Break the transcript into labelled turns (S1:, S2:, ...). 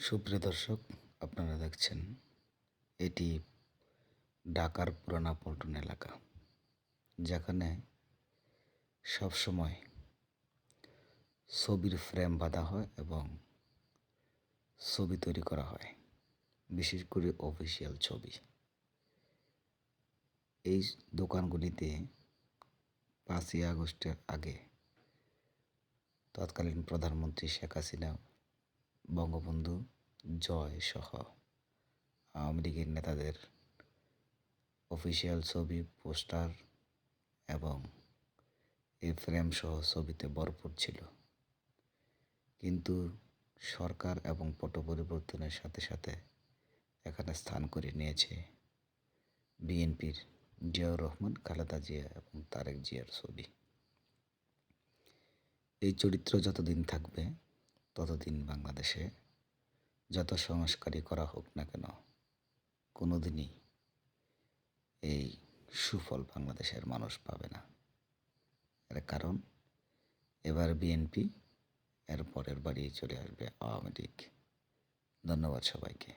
S1: সুপ্রিয় দর্শক, আপনারা দেখছেন এটি ঢাকার পুরানা পল্টন এলাকা, যেখানে সবসময় ছবির ফ্রেম বাঁধা হয় এবং ছবি তৈরি করা হয়, বিশেষ করে অফিসিয়াল ছবি। এই দোকানগুলিতে 5ই আগস্টের আগে তৎকালীন প্রধানমন্ত্রী শেখ হাসিনা, বঙ্গবন্ধু জয় সহ আওয়ামী লীগের নেতাদের অফিসিয়াল ছবি, পোস্টার এবং এই ফ্রেম সহ ছবিতে ভরপুর ছিল। কিন্তু সরকার এবং পট পরিবর্তনের সাথে সাথে এখানে স্থান করে নিয়েছে বিএনপির জিয়াউর রহমান, খালেদা জিয়া এবং তারেক জিয়ার ছবি। এই চরিত্র যতদিন থাকবে ততদিন বাংলাদেশে যত সংস্কারই করা হোক না কেন, কোনোদিনই এই সুফল বাংলাদেশের মানুষ পাবে না। এর কারণ এবার বিএনপি, এর পরের বাড়ি চলে আসবে আওয়ামী লীগ। ধন্যবাদ সবাইকে।